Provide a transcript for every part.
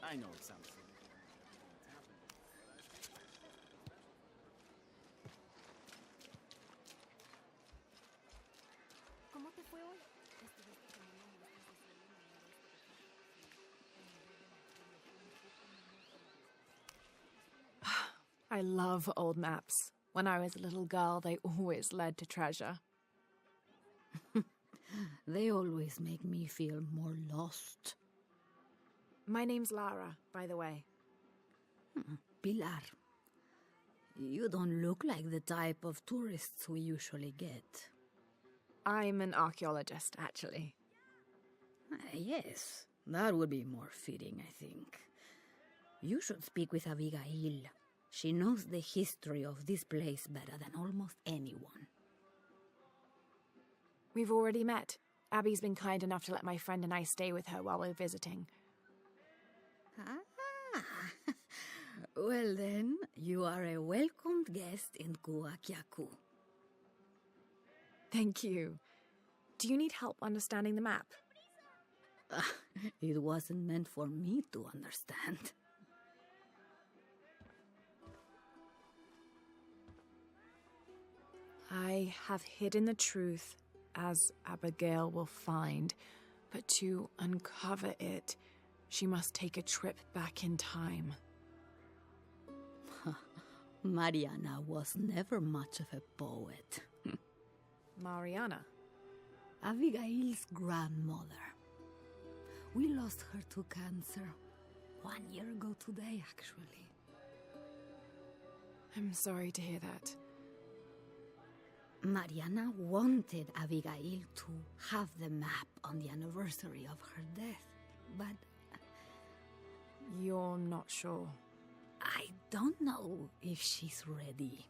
I know it sounds silly. ¿Cómo te fue hoy? I love old maps. When I was a little girl, they always led to treasure. They always make me feel more lost. My name's Lara, by the way. Pilar, you don't look like the type of tourists we usually get. I'm an archaeologist, actually. Yes, that would be more fitting, I think. You should speak with Abigail. She knows the history of this place better than almost anyone. We've already met. Abby's been kind enough to let my friend and I stay with her while we're visiting. Ah, well then, you are a welcomed guest in Kuakyaku. Thank you. Do you need help understanding the map? It wasn't meant for me to understand. I have hidden the truth, as Abigail will find, but to uncover it, she must take a trip back in time. Mariana was never much of a poet. Mariana? Abigail's grandmother. We lost her to cancer 1 year ago today, actually. I'm sorry to hear that. Mariana wanted Abigail to have the map on the anniversary of her death, but You're not sure. I don't know if she's ready.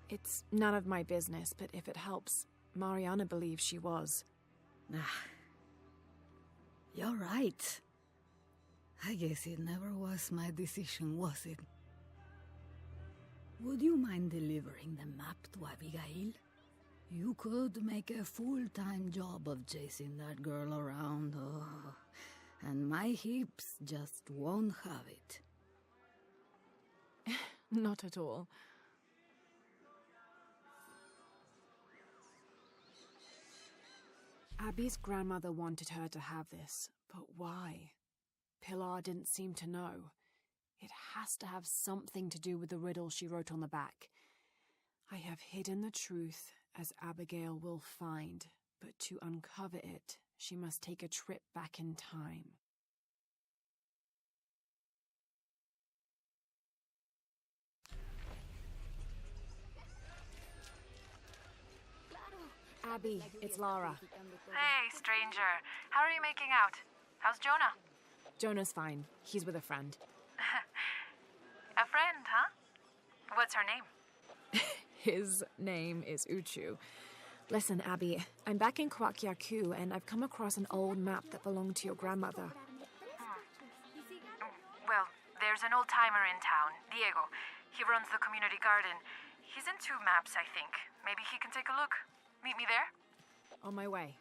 It's none of my business, but if it helps, Mariana believes she was. You're right. I guess it never was my decision, was it? Would you mind delivering the map to Abigail? You could make a full-time job of chasing that girl around, and my hips just won't have it. Not at all. Abby's grandmother wanted her to have this, but why? Pilar didn't seem to know. It has to have something to do with the riddle she wrote on the back. I have hidden the truth, as Abigail will find, but to uncover it, she must take a trip back in time. Abby, it's Lara. Hey, stranger. How are you making out? How's Jonah? Jonah's fine. He's with a friend. A friend, huh? What's her name? His name is Uchu. Listen, Abby, I'm back in Kwakyaku, and I've come across an old map that belonged to your grandmother. Well, there's an old-timer in town, Diego. He runs the community garden. He's into maps, I think. Maybe he can take a look. Meet me there? On my way.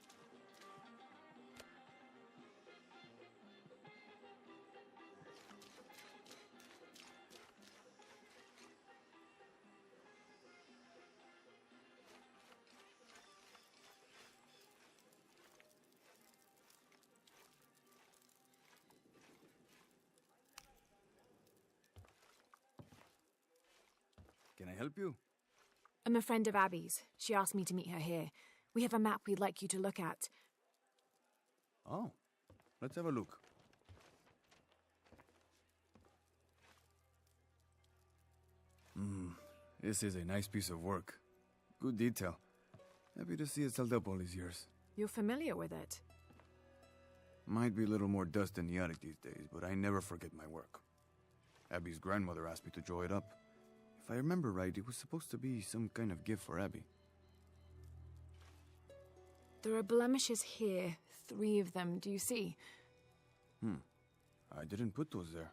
Can I help you? I'm a friend of Abby's. She asked me to meet her here. We have a map we'd like you to look at. Oh, let's have a look. This is a nice piece of work. Good detail. Happy to see it held up all these years. You're familiar with it? Might be a little more dust than the attic these days, but I never forget my work. Abby's grandmother asked me to draw it up. If I remember right, it was supposed to be some kind of gift for Abby. There are blemishes here. 3 of them, do you see? I didn't put those there.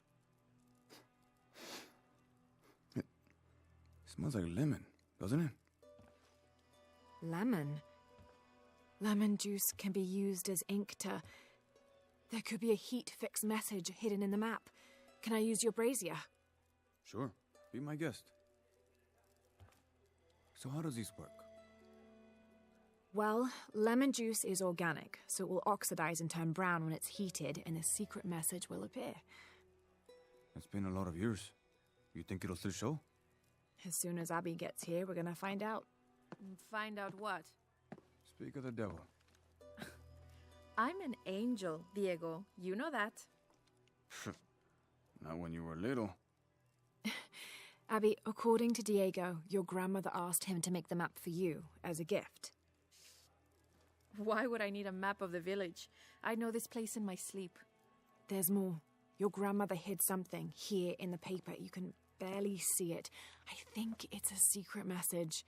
It smells like lemon, doesn't it? Lemon? Lemon juice can be used as ink to... There could be a heat fix message hidden in the map. Can I use your brazier? Sure, be my guest. So how does this work? Well, lemon juice is organic, so it will oxidize and turn brown when it's heated, and a secret message will appear. It's been a lot of years. You think it'll still show? As soon as Abby gets here, we're gonna find out. Find out what? Speak of the devil. I'm an angel, Diego. You know that. Not when you were little. Abby, according to Diego, your grandmother asked him to make the map for you, as a gift. Why would I need a map of the village? I know this place in my sleep. There's more. Your grandmother hid something here in the paper. You can barely see it. I think it's a secret message.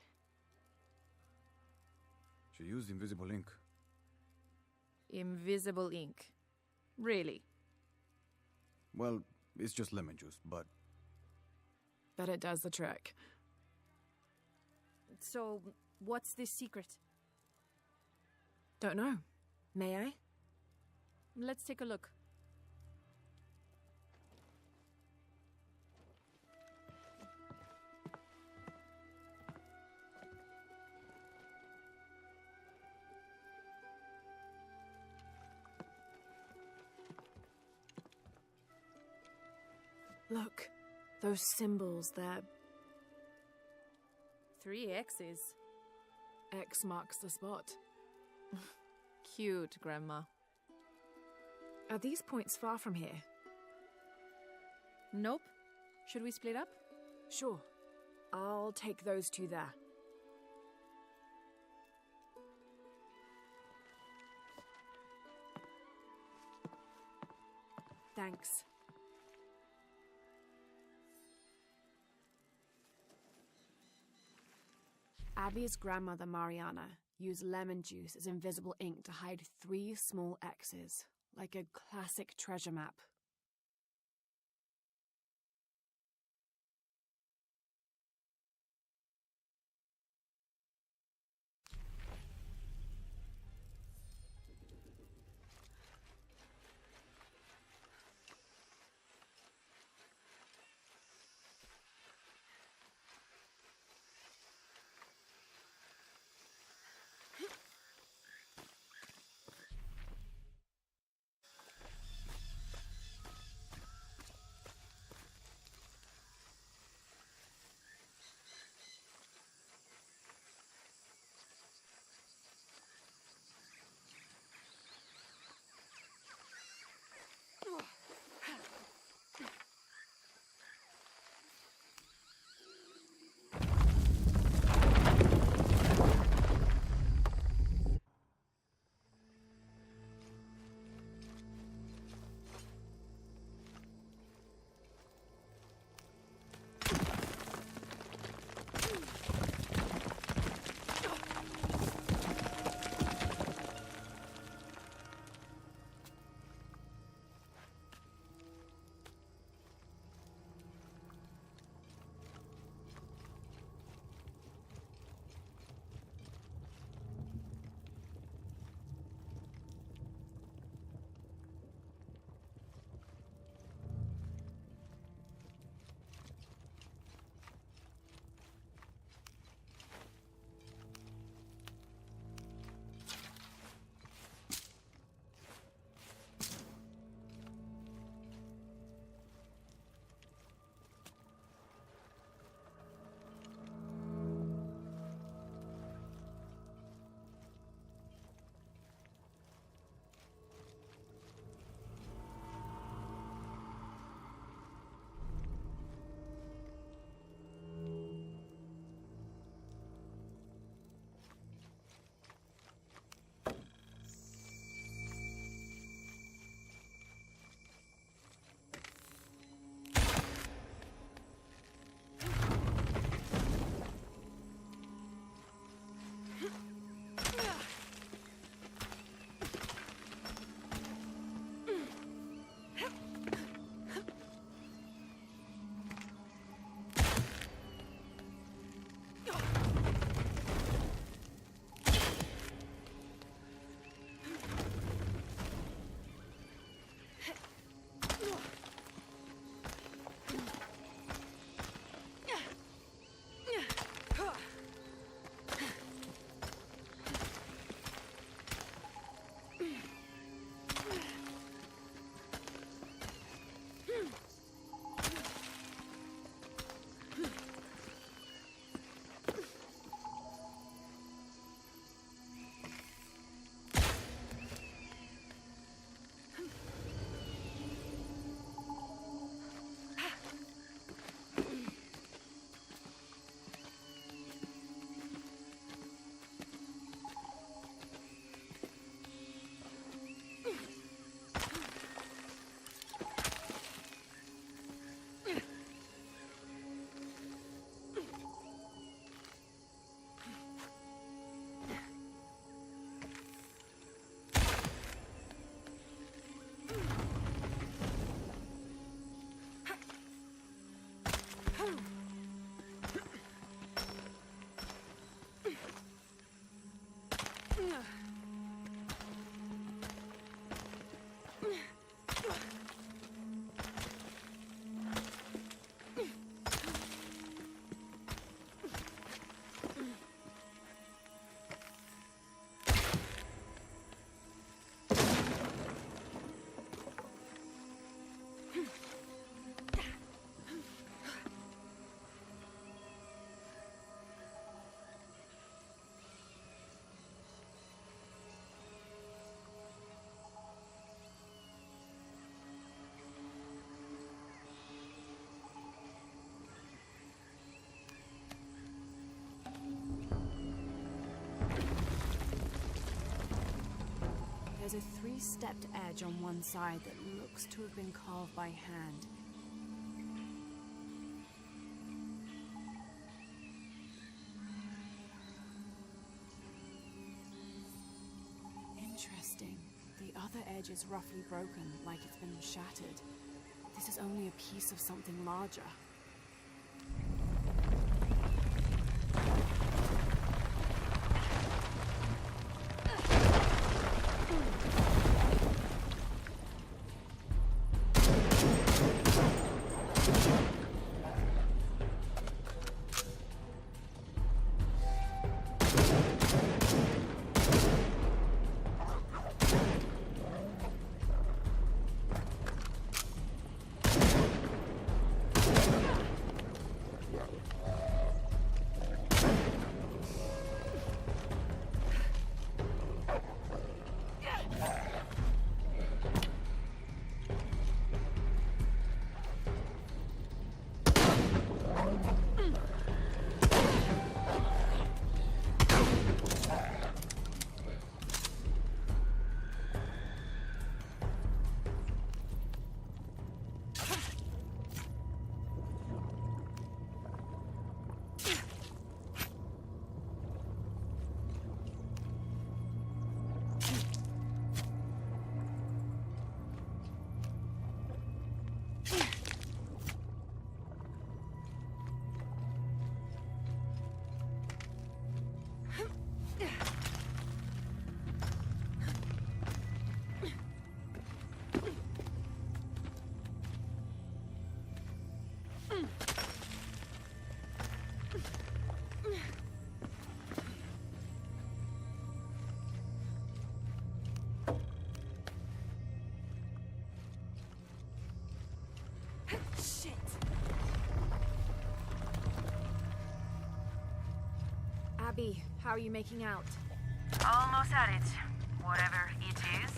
She used invisible ink. Invisible ink. Really? Well, it's just lemon juice, but But it does the trick. So, what's this secret? Don't know. May I? Let's take a look. Look, those symbols, they're... 3 X's. X marks the spot. Cute, Grandma. Are these points far from here? Nope. Should we split up? Sure. I'll take those two there. Thanks. Abby's grandmother, Mariana, used lemon juice as invisible ink to hide 3 small X's, like a classic treasure map. There's a three-stepped edge on one side that looks to have been carved by hand. Interesting. The other edge is roughly broken, like it's been shattered. This is only a piece of something larger. Shit! Abby, how are you making out? Almost at it. Whatever it is.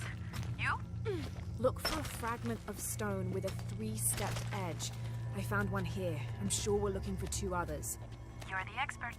You? Look for a fragment of stone with a three-stepped edge. I found one here. I'm sure we're looking for two others. You're the expert.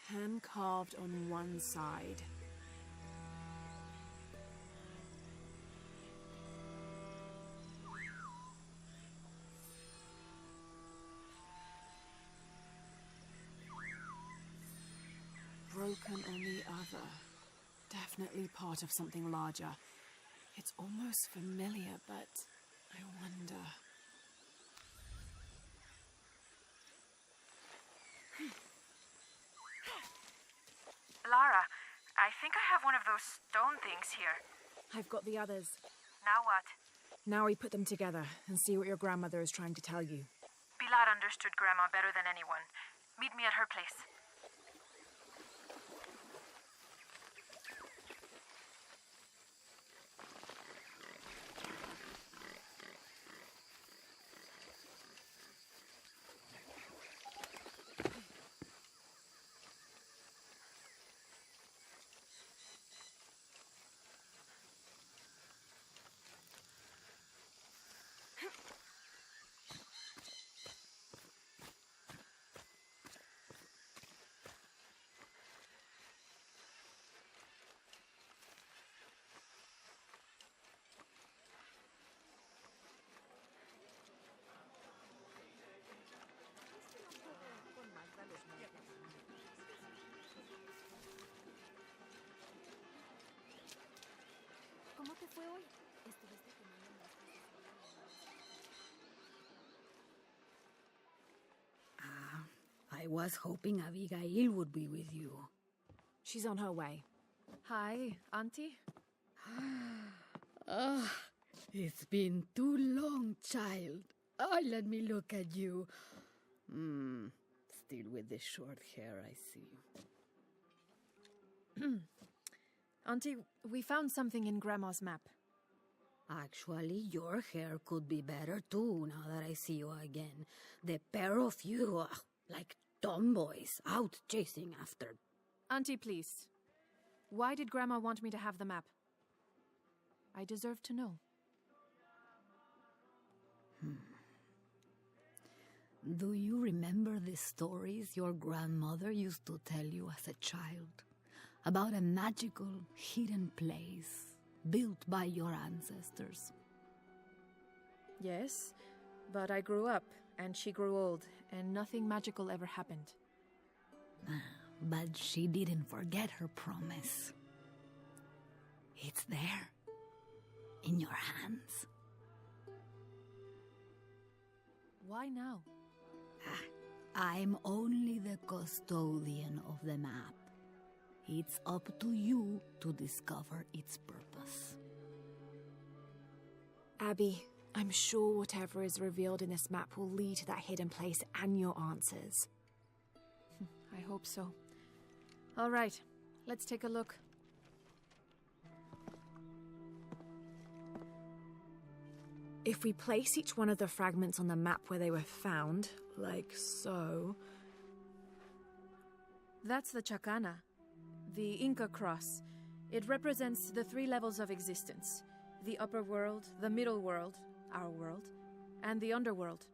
Hand carved on one side. Broken on the other. definitely part of something larger. It's almost familiar, but I wonder... Lara, I think I have one of those stone things here. I've got the others. Now what? Now we put them together and see what your grandmother is trying to tell you. Pilar understood Grandma better than anyone. Meet me at her place. ¿Cómo te fue hoy? I was hoping Abigail would be with you. She's on her way. Hi, Auntie. It's been too long, child. Oh, let me look at you. Still with the short hair, I see. Auntie, we found something in Grandma's map. Actually, your hair could be better too, now that I see you again. The pair of you, like tomboys, out chasing after... Auntie, please. Why did Grandma want me to have the map? I deserve to know. Do you remember the stories your grandmother used to tell you as a child? About a magical, hidden place built by your ancestors? Yes, but I grew up, and she grew old, and nothing magical ever happened. But she didn't forget her promise. It's there, in your hands. Why now? I'm only the custodian of the map. It's up to you to discover its purpose. Abby, I'm sure whatever is revealed in this map will lead to that hidden place and your answers. I hope so. All right, let's take a look. If we place each one of the fragments on the map where they were found, like so... That's the Chacana, the Inca cross. It represents the 3 levels of existence. The upper world, the middle world, our world, and the underworld.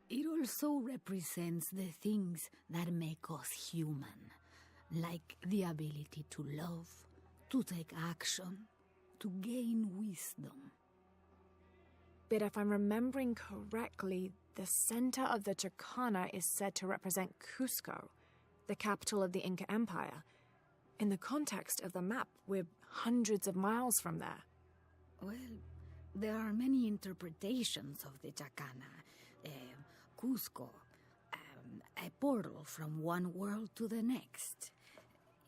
It also represents the things that make us human, like the ability to love, to take action, to gain wisdom. But if I'm remembering correctly, the center of the Chacana is said to represent Cusco, the capital of the Inca Empire. In the context of the map, we're hundreds of miles from there. Well, there are many interpretations of the Chacana. Cusco, a portal from one world to the next.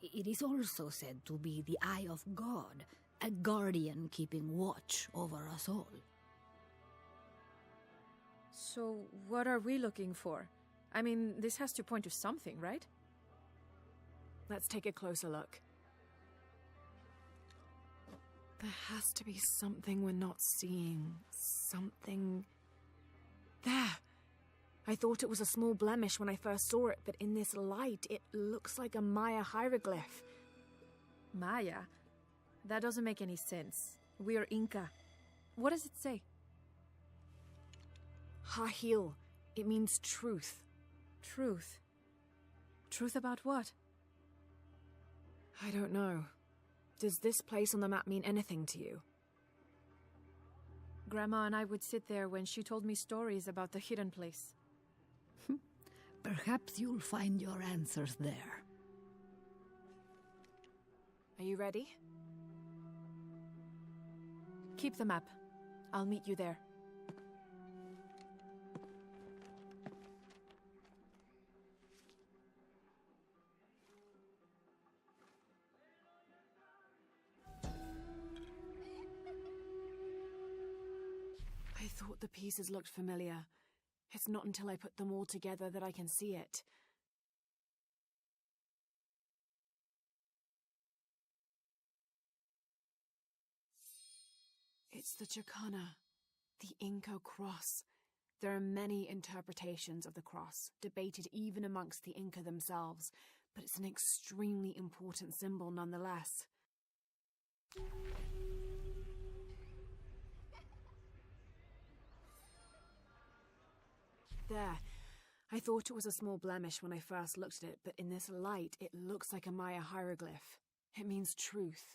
It is also said to be the Eye of God, a guardian keeping watch over us all. So, what are we looking for? I mean, this has to point to something, right? Let's take a closer look. There has to be something we're not seeing. Something... There! I thought it was a small blemish when I first saw it, but in this light, it looks like a Maya hieroglyph. Maya? That doesn't make any sense. We are Inca. What does it say? Hahil. It means truth. Truth? Truth about what? I don't know. Does this place on the map mean anything to you? Grandma and I would sit there when she told me stories about the hidden place. Perhaps you'll find your answers there. Are you ready? Keep the map. I'll meet you there. I thought the pieces looked familiar. It's not until I put them all together that I can see it. It's the Chicana, the Inca cross. There are many interpretations of the cross, debated even amongst the Inca themselves, but it's an extremely important symbol nonetheless. There. I thought it was a small blemish when I first looked at it, but in this light, it looks like a Maya hieroglyph. It means truth.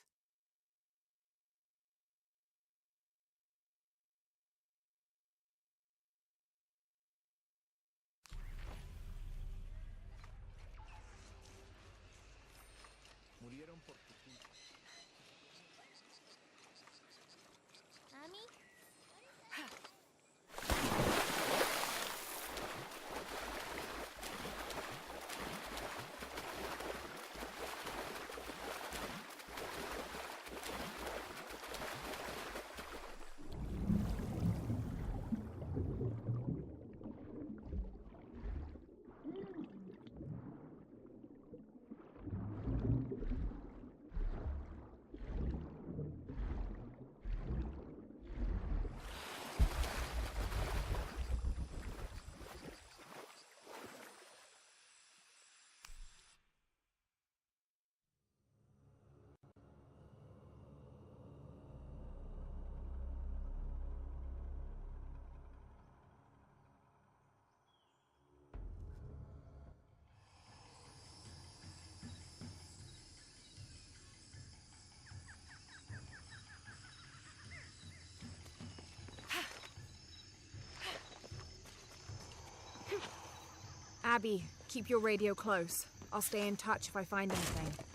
Abby, keep your radio close. I'll stay in touch if I find anything.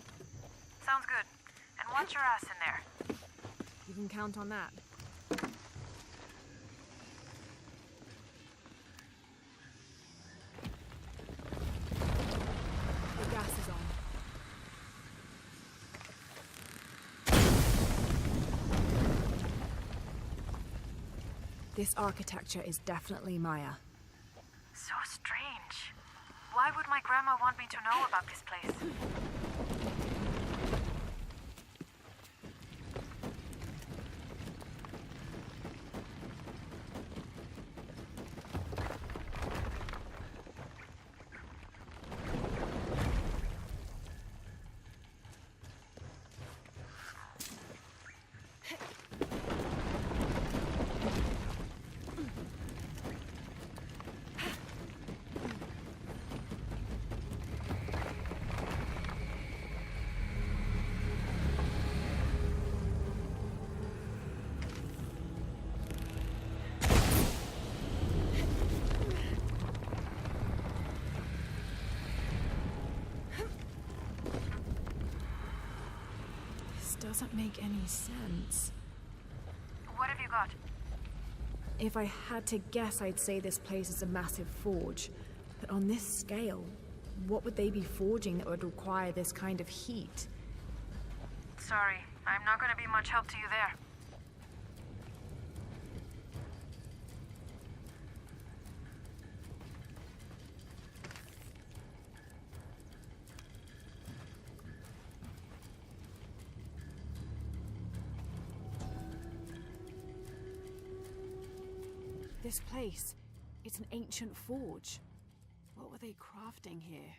Sounds good. And watch your ass in there. You can count on that. The gas is on. This architecture is definitely Maya. So strange. Why would my grandma want me to know about this place? Doesn't make any sense. What have you got? If I had to guess, I'd say this place is a massive forge. But on this scale, what would they be forging that would require this kind of heat? Sorry, I'm not gonna be much help to you there. This place, it's an ancient forge. What were they crafting here?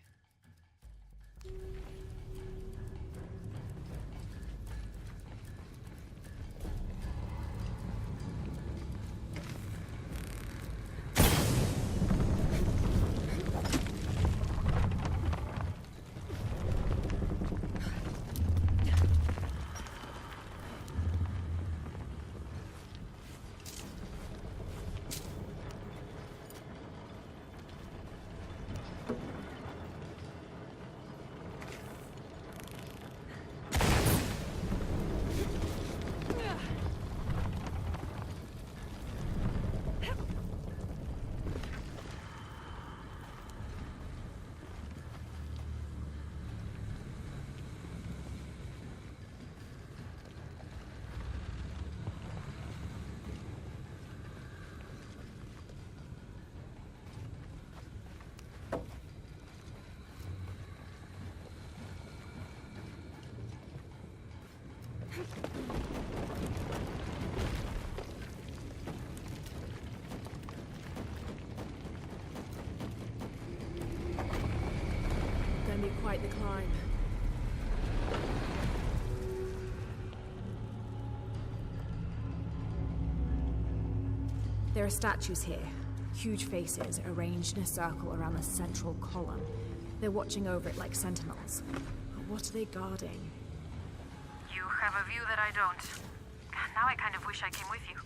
There are statues here. Huge faces arranged in a circle around the central column. They're watching over it like sentinels. But what are they guarding? You have a view that I don't. Now I kind of wish I came with you.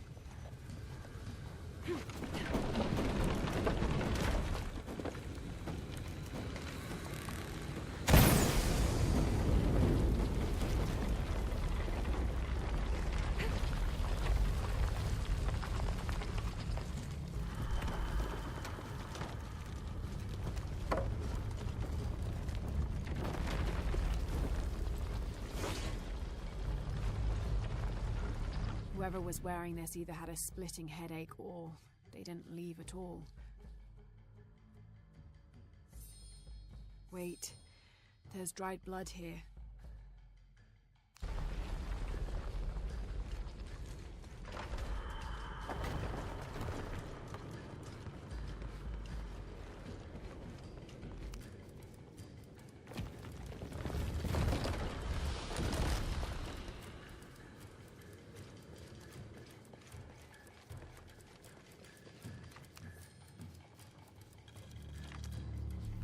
Whoever was wearing this either had a splitting headache or they didn't leave at all. Wait, there's dried blood here.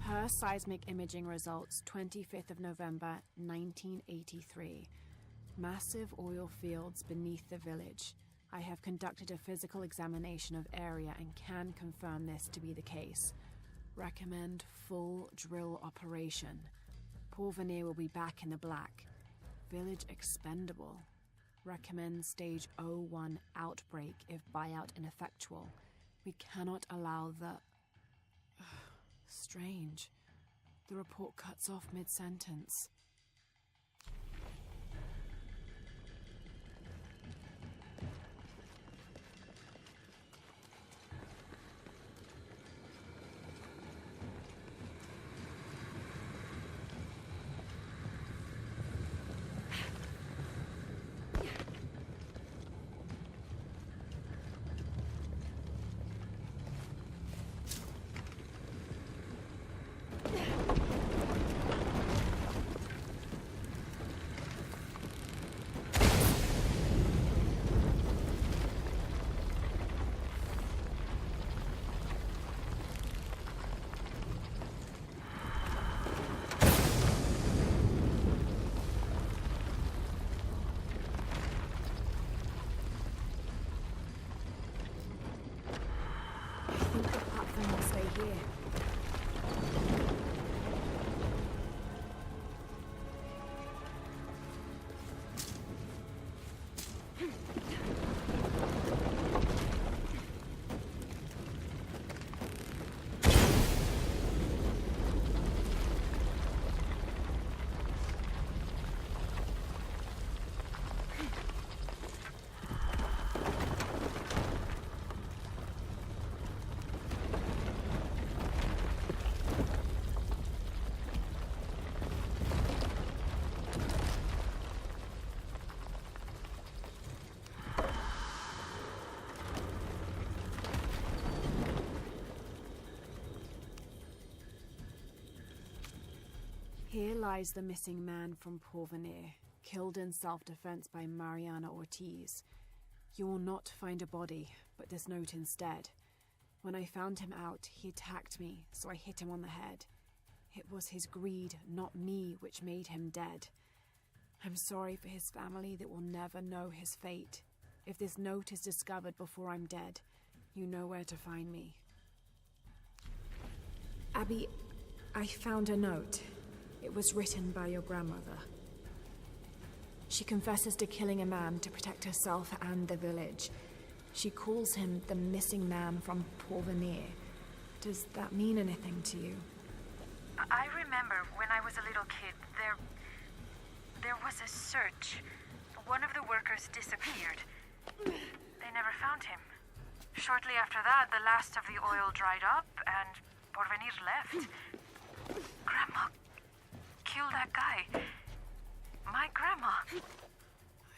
Per seismic imaging results, 25th of November, 1983. Massive oil fields beneath the village. I have conducted a physical examination of area and can confirm this to be the case. Recommend full drill operation. Porvenir will be back in the black. Village expendable. Recommend stage 01 outbreak if buyout ineffectual. We cannot allow the... Strange. The report cuts off mid-sentence. I think the platform will stay here. Here lies the missing man from Porvenir, killed in self-defense by Mariana Ortiz. You will not find a body, but this note instead. When I found him out, he attacked me, so I hit him on the head. It was his greed, not me, which made him dead. I'm sorry for his family that will never know his fate. If this note is discovered before I'm dead, you know where to find me. Abby, I found a note. It was written by your grandmother. She confesses to killing a man to protect herself and the village. She calls him the missing man from Porvenir. Does that mean anything to you? I remember when I was a little kid, there was a search. One of the workers disappeared. They never found him. Shortly after that, the last of the oil dried up and Porvenir left. Grandma killed that guy. My grandma.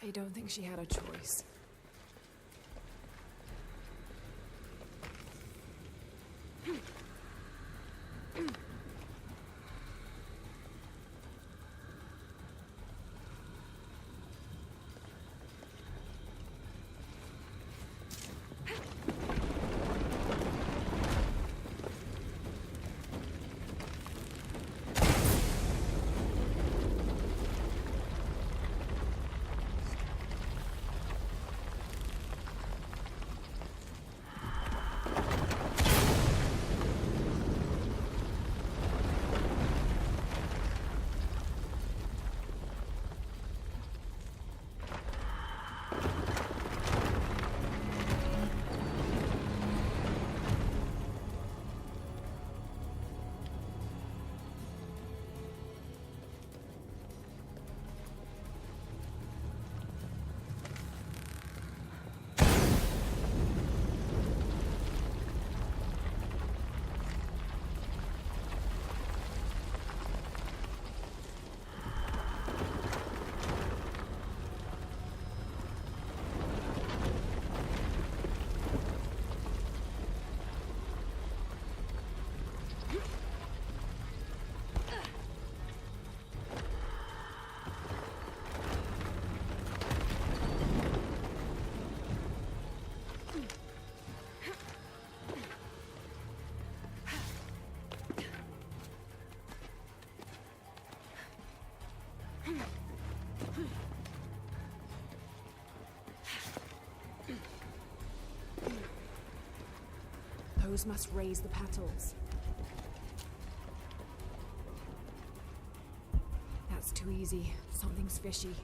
I don't think she had a choice. Those must raise the petals. That's too easy. Something's fishy.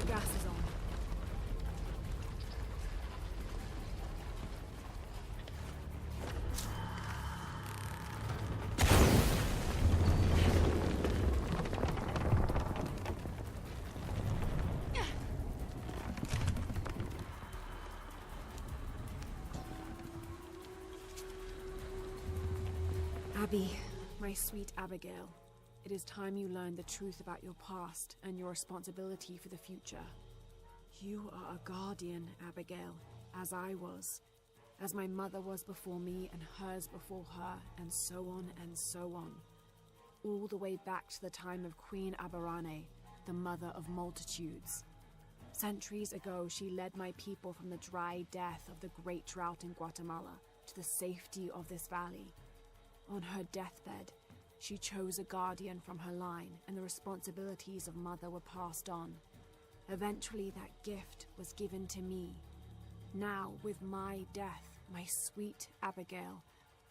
Gas is on. Abby, my sweet Abigail. It is time you learned the truth about your past and your responsibility for the future. You are a guardian, Abigail, as I was. As my mother was before me and hers before her, and so on and so on. All the way back to the time of Queen Aberrane, the mother of multitudes. Centuries ago, she led my people from the dry death of the great drought in Guatemala to the safety of this valley. On her deathbed, she chose a guardian from her line, and the responsibilities of mother were passed on. Eventually, that gift was given to me. Now, with my death, my sweet Abigail,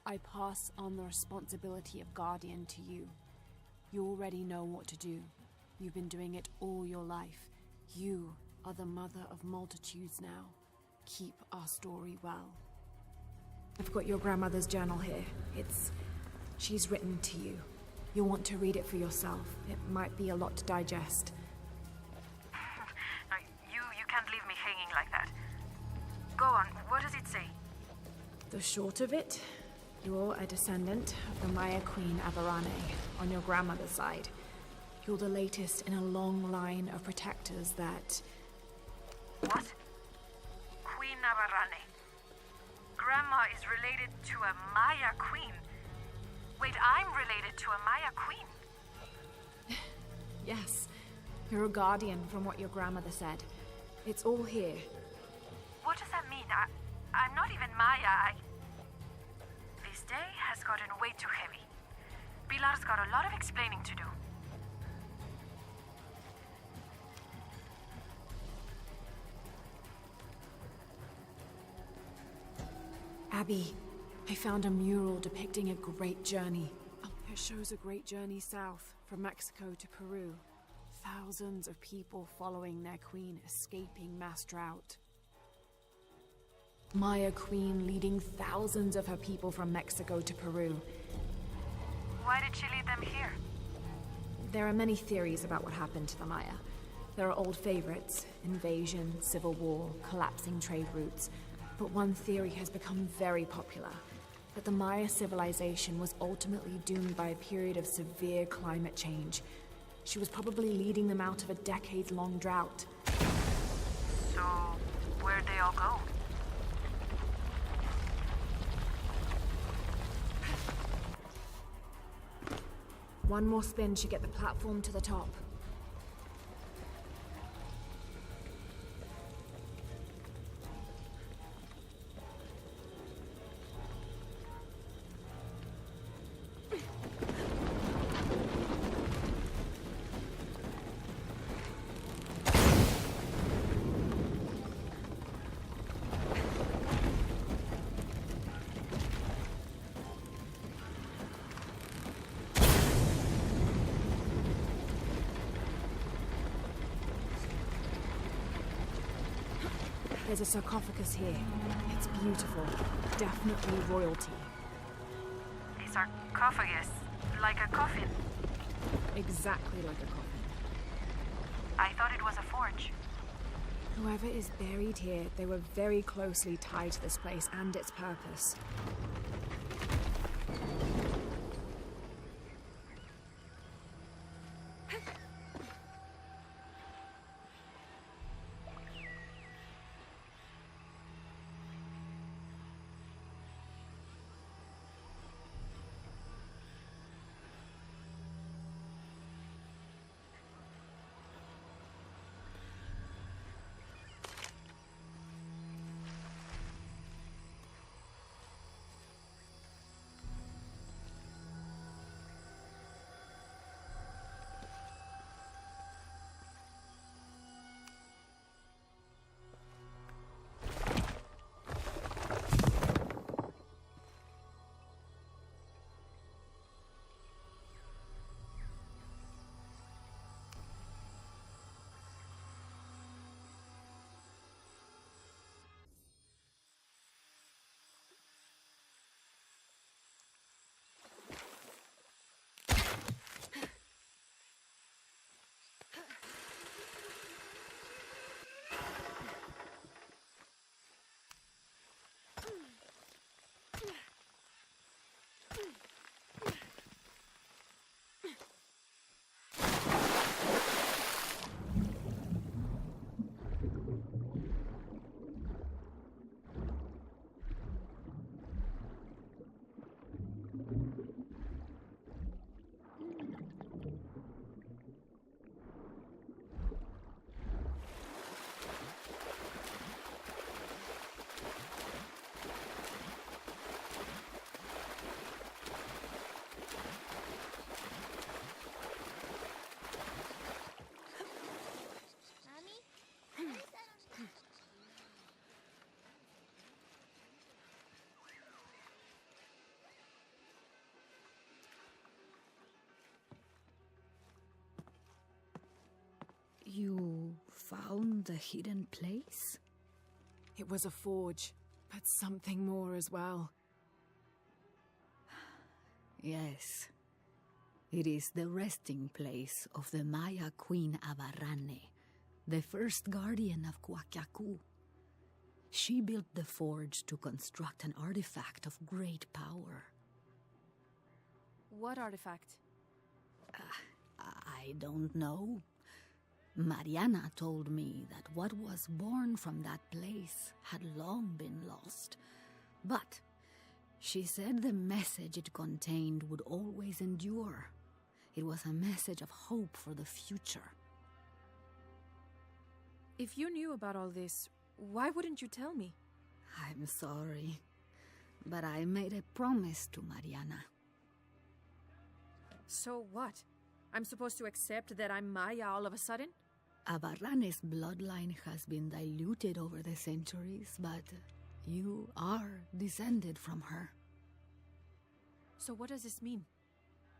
I pass on the responsibility of guardian to you. You already know what to do. You've been doing it all your life. You are the mother of multitudes now. Keep our story well. I've got your grandmother's journal here. She's written to you. You'll want to read it for yourself. It might be a lot to digest. No, you can't leave me hanging like that. Go on, what does it say? The short of it, you're a descendant of the Maya Queen Aberrane on your grandmother's side. You're the latest in a long line of protectors that... What? Queen Aberrane. Grandma is related to a Maya queen. Wait, I'm related to a Maya queen? Yes, you're a guardian from what your grandmother said. It's all here. What does that mean? I'm not even Maya. This day has gotten way too heavy. Pilar's got a lot of explaining to do. Abby, I found a mural depicting a great journey. It shows a great journey south, from Mexico to Peru. Thousands of people following their queen, escaping mass drought. Maya Queen leading thousands of her people from Mexico to Peru. Why did she lead them here? There are many theories about what happened to the Maya. There are old favorites: invasion, civil war, collapsing trade routes. But one theory has become very popular, that the Maya civilization was ultimately doomed by a period of severe climate change. She was probably leading them out of a decades-long drought. So, where'd they all go? One more spin should get the platform to the top. There's a sarcophagus here. It's beautiful. Definitely royalty. A sarcophagus, like a coffin. Exactly like a coffin. I thought it was a forge. Whoever is buried here, they were very closely tied to this place and its purpose. found the hidden place? It was a forge, but something more as well. Yes. It is the resting place of the Maya Queen Abarrane, the first guardian of Kwakiaku. She built the forge to construct an artifact of great power. What artifact? I don't know. Mariana told me that what was born from that place had long been lost. But she said the message it contained would always endure. It was a message of hope for the future. If you knew about all this, why wouldn't you tell me? I'm sorry, but I made a promise to Mariana. So what? I'm supposed to accept that I'm Maya all of a sudden? Abarrane's bloodline has been diluted over the centuries, but you are descended from her. So what does this mean?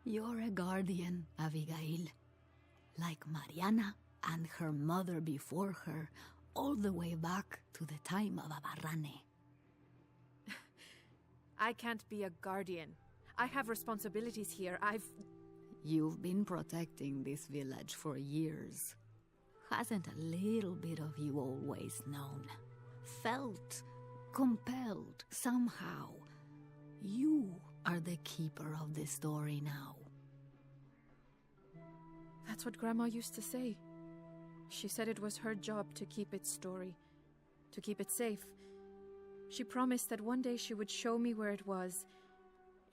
You're a guardian, Abigail. Like Mariana and her mother before her, all the way back to the time of Abarrane. I can't be a guardian. I have responsibilities here. You've been protecting this village for years. Hasn't a little bit of you always known? Felt compelled somehow? You are the keeper of the story now. That's what Grandma used to say. She said it was her job to keep its story, to keep it safe. She promised that one day she would show me where it was,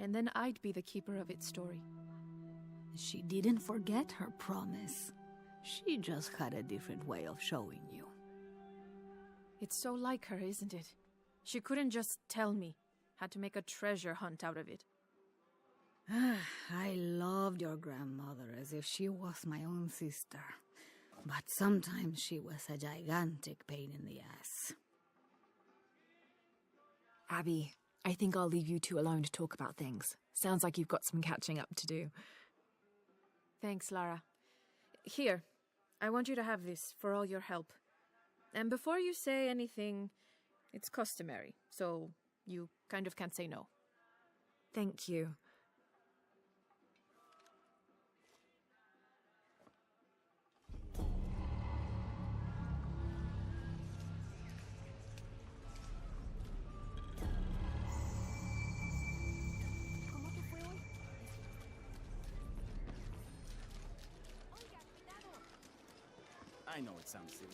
and then I'd be the keeper of its story. She didn't forget her promise. She just had a different way of showing you. It's so like her, isn't it? She couldn't just tell me. Had to make a treasure hunt out of it. I loved your grandmother as if she was my own sister. But sometimes she was a gigantic pain in the ass. Abby, I think I'll leave you two alone to talk about things. Sounds like you've got some catching up to do. Thanks, Lara. Here, I want you to have this for all your help. And before you say anything, it's customary, so you kind of can't say no. Thank you. I know it sounds silly,